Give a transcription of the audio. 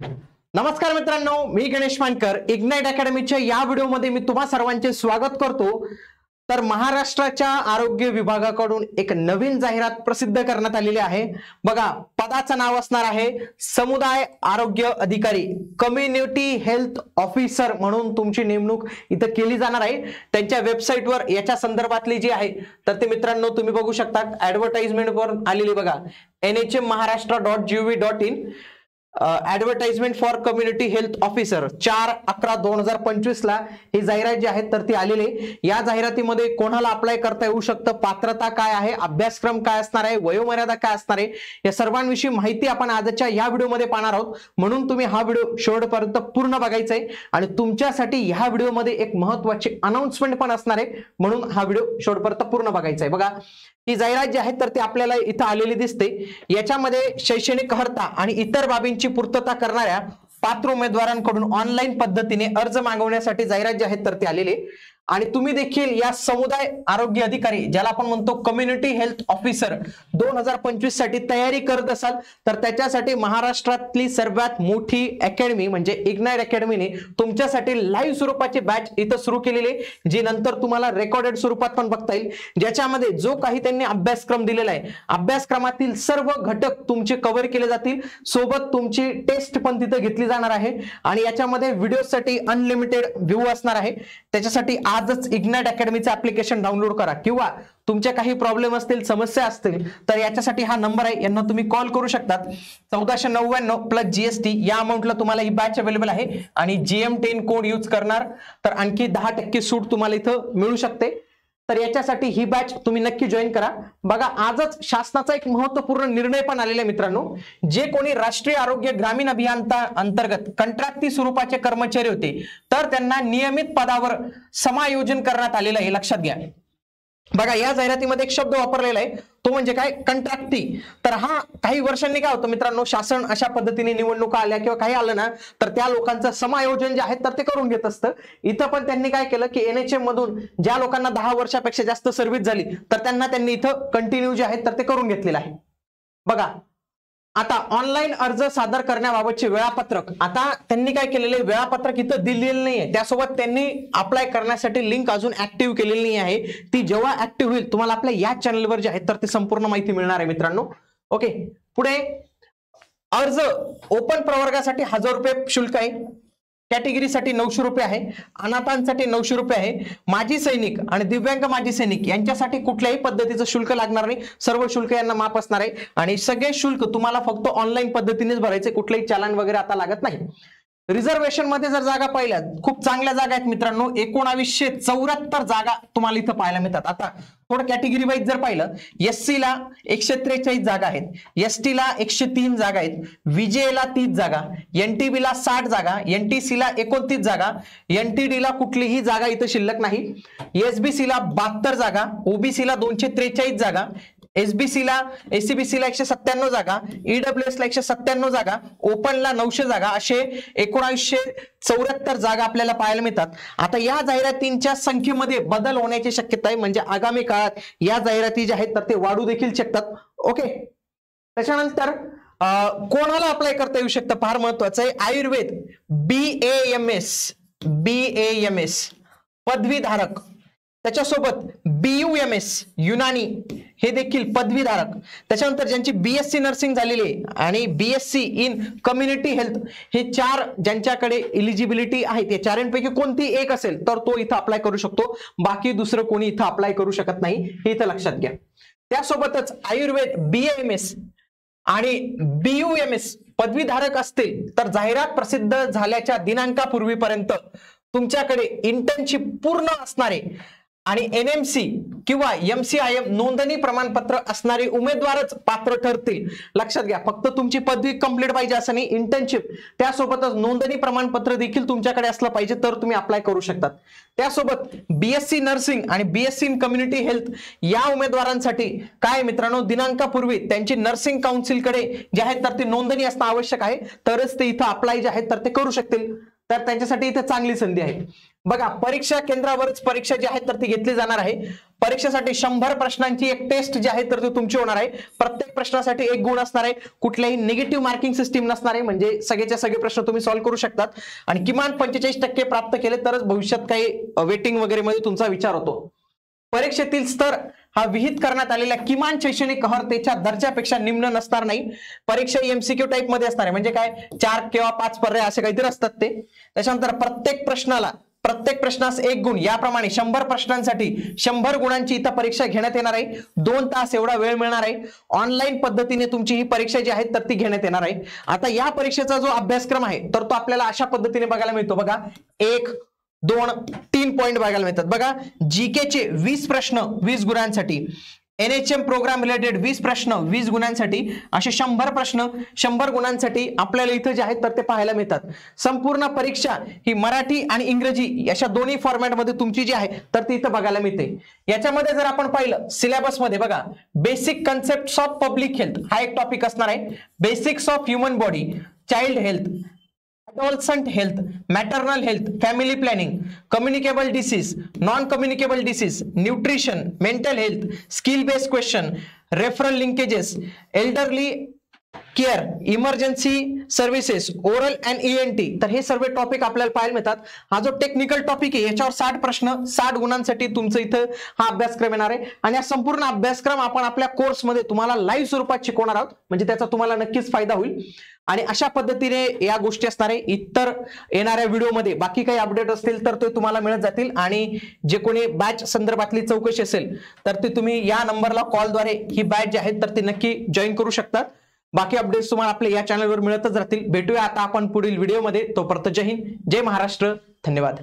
नमस्कार मित्रांनो, मी गणेश मानकर. इग्नाइट अकॅडमीच्या या व्हिडिओमध्ये मी तुम्हा सर्वांचे स्वागत करतो. तर महाराष्ट्राच्या आरोग्य विभागाकडून एक नवीन जाहिरात प्रसिद्ध करण्यात आलेली आहे. बघा, पदाचं नाव असणार आहे समुदाय आरोग्य अधिकारी, कम्युनिटी हेल्थ ऑफिसर म्हणून तुमची नेमणूक इथं केली जाणार आहे. त्यांच्या वेबसाईटवर याच्या संदर्भातली जी आहे तर ते मित्रांनो तुम्ही बघू शकता. ऍडव्हर्टाइजमेंटवर आलेली बघा, nhmmaharaashtra.gov.in advertisement for community health officer 4/11/2025 ला ही जाहिरात जी आहे तर ती आलेली. या जाहिरातीमध्ये कोणाला अप्लाय करता येऊ शकतं, पात्रता काय आहे, अभ्यासक्रम काय असणार आहे, वयोमर्यादा काय असणार आहे, या सर्वांविषयी माहिती आपण आजच्या या व्हिडिओमध्ये पाहणार आहोत. म्हणून तुम्ही हा व्हिडिओ शेवटपर्यंत पूर्ण बघायचा आहे. आणि तुमच्यासाठी ह्या व्हिडिओमध्ये एक महत्त्वाची अनाउन्समेंट पण असणार आहे, म्हणून हा व्हिडिओ शेवटपर्यंत पूर्ण बघायचा आहे. बघा, ही जाहिरात जी आहे तर ती आपल्याला इथं आलेली दिसते. याच्यामध्ये शैक्षणिक अर्हता आणि इतर बाबींची पूर्तता करणाऱ्या पात्र उमेदवारांकडून ऑनलाईन पद्धतीने अर्ज मागवण्यासाठी जाहिरात जी आहे तर ती आलेली. आणि तुम्ही देखील या समुदाय आरोग्य अधिकारी, ज्याला आपण म्हणतो कम्युनिटी हेल्थ ऑफिसर 2025 साठी तयारी करत असाल तर त्याच्यासाठी महाराष्ट्रातली सर्वात मोठी अकॅडमी म्हणजे इग्नाइट अकॅडमीने तुमच्यासाठी लाईव्ह स्वरूपाची बॅच इथं सुरू केलेली आहे, जी नंतर तुम्हाला रेकॉर्डेड स्वरूपात पण बघता येईल. ज्याच्यामध्ये जो काही त्यांनी अभ्यासक्रम दिलेला आहे, अभ्यासक्रमातील सर्व घटक तुमचे कव्हर केले जातील. सोबत तुमची टेस्ट पण तिथे घेतली जाणार आहे. आणि याच्यामध्ये व्हिडिओसाठी अनलिमिटेड व्ह्यू असणार आहे. त्याच्यासाठी आजच इग्नाइट अकॅडमीचं ऍप्लिकेशन डाउनलोड करा. किंवा तुमचे काही प्रॉब्लेम असतील, समस्या असतील तर याच्यासाठी हा नंबर आहे, यांना तुम्ही कॉल करू शकतात. 1499 प्लस GST या अमाऊंटला तुम्हाला ही बॅच अवेलेबल आहे. आणि GM10 कोड यूज करणार तर आणखी 10% सूट तुम्हाला इथं मिळू शकते. तर याच्यासाठी ही बॅच तुम्ही नक्की जॉईन करा. बघा, आजच शासनाचा एक महत्त्वपूर्ण निर्णय पण आलेला आहे मित्रांनो. जे कोणी राष्ट्रीय आरोग्य ग्रामीण अभियान अंतर्गत कंत्राटी स्वरूपाचे कर्मचारी होते तर त्यांना नियमित पदावर समायोजन करण्यात आलेलं आहे, लक्षात घ्या. बघा, या जाहिरातीमध्ये एक शब्द वापरलेला आहे, तो म्हणजे काय, कंत्राटी. तर हा काही वर्षांनी काय होतं मित्रांनो, शासन अशा पद्धतीने निवडणुका आल्या किंवा काही आलं ना तर त्या लोकांचं समायोजन जे आहे तर ते करून घेत असतं. इथं पण त्यांनी काय केलं की NHM मधून ज्या लोकांना 10 वर्षापेक्षा जास्त सर्व्हिस झाली तर त्यांनी इथं कंटिन्यू जे आहे तर ते करून घेतलेलं आहे. बघा, आता ऑनलाईन अर्ज सादर करण्याबाबतचे वेळापत्रक, आता त्यांनी काय केलेले, वेळापत्रक इथं दिलेलं नाहीये. त्यासोबत त्यांनी अप्लाय करण्यासाठी लिंक अजून ऍक्टिव्ह केलेली नाही आहे. ती जेव्हा ऍक्टिव्ह होईल तुम्हाला आपल्या या चॅनलवर जे आहे तर ती संपूर्ण माहिती मिळणार आहे मित्रांनो. ओके, पुढे अर्ज ओपन प्रवर्गासाठी 1000 रुपये शुल्क आहे. कॅटेगरीसाठी 900 रुपये आहे. अनाथांसाठी 900 रुपये आहे. माजी सैनिक आणि दिव्यांग माजी सैनिक यांच्यासाठी कुठल्याही पद्धतीचं शुल्क लागणार नाही. सर्व शुल्क यांना माफ असणार आहे. आणि सगळे शुल्क तुम्हाला फक्त ऑनलाईन पद्धतीनेच भरायचे, कुठलेही चालान वगैरे आता लागत नाही. रिझर्वेशन मध्ये जर जागा पाहिल्या, खूप चांगल्या जागा आहेत मित्रांनो. 1974 जागा तुम्हाला इथं पाहायला मिळतात. आता थोडं कॅटेगरी वाईज जर पाहिलं, SC ला 143 जागा आहेत, ST ला 103 जागा आहेत, VJ ला 30 जागा, NTB ला 60 जागा, NTC ला 29 जागा, NTD ला कुठलीही जागा इथं शिल्लक नाही, SBC ला 72 जागा, OBC ला 243 जागा, SBC ला ACBC ला 197 जागा, EWS ला 197 जागा, ओपन ला 900 जागा, असे 1974 जागा आपल्याला पाहायला मिळतात. आता या जाहिरातींच्या संख्येमध्ये बदल होण्याची शक्यता आहे, म्हणजे आगामी काळात या जाहिराती ज्या आहेत तर ते वाढू देखील शकतात. ओके, त्याच्यानंतर कोणाला अप्लाय करता येऊ शकतं, फार महत्वाचं आहे. आयुर्वेद BAMS पदवीधारक, त्याच्यासोबत BUMS युनानी हे देखील पदवीधारक, त्याच्यानंतर ज्यांची BSc नर्सिंग झालेली आहे आणि BSc इन कम्युनिटी हेल्थ, हे 4 ज्यांच्याकडे इलिजिबिलिटी आहे, ते 4पैकी कोणती एक असेल तर तो इथं अप्लाय करू शकतो. बाकी दुसरं कोणी इथं अप्लाय करू शकत नाही, हे इथं लक्षात घ्या. त्यासोबतच आयुर्वेद BAMS आणि BUMS पदवीधारक असतील तर जाहिरात प्रसिद्ध झाल्याच्या दिनांकापूर्वीपर्यंत तुमच्याकडे इंटर्नशिप पूर्ण असणारे आणि NMC किंवा MCIM नोंदणी प्रमाणपत्र असणारे उमेदवारच पात्र ठरतील. लक्षात घ्या, फक्त तुमची पदवी कंप्लीट पाहिजे असं नाही, इंटर्नशिप त्यासोबतच नोंदणी प्रमाणपत्र देखील तुमच्याकडे असलं पाहिजे तर तुम्ही अप्लाय करू शकतात. त्यासोबत BSc नर्सिंग आणि BSc इन कम्युनिटी हेल्थ या उमेदवारांसाठी काय मित्रांनो, दिनांकापूर्वी त्यांची नर्सिंग काउन्सिलकडे जे आहे तर ती नोंदणी असणं आवश्यक आहे, तरच ते इथं अप्लाय जे आहे तर ते करू शकतील. तर त्यांच्यासाठी इथे चांगली संधी आहे. बघा, परीक्षा केंद्रावरच परीक्षा जी आहे तर ती घेतली जाणार आहे. परीक्षेसाठी 100 प्रश्नांची एक टेस्ट जी आहे तर ती तुमची होणार आहे. प्रत्येक प्रश्नासाठी 1 गुण असणार आहे. कुठल्याही निगेटिव्ह मार्किंग सिस्टीम नसणार आहे, म्हणजे सगळेच्या सगळे प्रश्न तुम्ही सॉल्व्ह करू शकतात. आणि किमान 45% प्राप्त केले तरच भविष्यात काही वेटिंग वगैरे मध्ये तुमचा विचार होतो. परीक्षेतील स्तर हा विहित करण्यात आलेल्या किमान शैक्षणिक अर्हतेच्या दर्जापेक्षा निम्न नसणार नाही. परीक्षा एमसीक्यू टाईप मध्ये असणार आहे, म्हणजे काय 4 किंवा 5 पर्याय असे काहीतरी असतात ते. त्याच्यानंतर प्रत्येक प्रश्नास 1 गुण, याप्रमाणे 100 प्रश्नांसाठी 100 गुणांची इथं परीक्षा घेण्यात येणार आहे. 2 तास एवढा वेळ मिळणार आहे. ऑनलाईन पद्धतीने तुमची ही परीक्षा जी आहे तर ती घेण्यात येणार आहे. आता या परीक्षेचा जो अभ्यासक्रम आहे तर तो आपल्याला अशा पद्धतीने बघायला मिळतो. बघा, 1, 2, 3 पॉइंट बघायला मिळतात. बघा, जीकेचे 20 प्रश्न 20 गुणांसाठी, NHM प्रोग्राम रिलेटेड 20 प्रश्न 20 गुणांसाठी, असे 100 प्रश्न 100 गुणांसाठी आपल्याला इथं जे आहेत तर ते पाहायला मिळतात. संपूर्ण परीक्षा ही मराठी आणि इंग्रजी अशा दोन्ही फॉर्मॅटमध्ये तुमची जी आहे तर ती इथं बघायला मिळते. याच्यामध्ये जर आपण पाहिलं सिलेबस मध्ये, बघा, basic concepts of public health हा एक टॉपिक असणार आहे. Basics of human body, child health, adolescent health, maternal health, family planning, communicable disease, non-communicable disease, nutrition, mental health, skill based question, referral linkages, elderly care, emergency services, oral and ENT. तर हे सर्व topic आपल्याला पाहायला मिळतात. हा जो technical topic आहे याच्यावर 60 प्रश्न 60 गुणांसाठी तुमचं इथं हा अभ्यासक्रम येणार आहे. आणि हा संपूर्ण अभ्यासक्रम आपण आपल्या कोर्समध्ये तुम्हाला लाईव्ह स्वरूपात शिकवणार आहोत, म्हणजे त्याचा तुम्हाला नक्कीच फायदा होईल. आणि अशा पद्धतीने या गोष्टी असणार आहे. इतर येणाऱ्या व्हिडिओमध्ये बाकी काही अपडेट असतील तर ते तुम्हाला मिळत जातील. आणि जे कोणी बॅच संदर्भातली चौकशी असेल तर ते तुम्ही या नंबरला कॉलद्वारे ही बॅच जी आहे तर ती नक्की जॉईन करू शकतात. बाकी अपडेट्स तुम्हाला आपल्या या चॅनलवर मिळतच राहतील. भेटूया आता आपण पुढील व्हिडिओमध्ये. तोपर्यंत जय हिंद, जय महाराष्ट्र, धन्यवाद.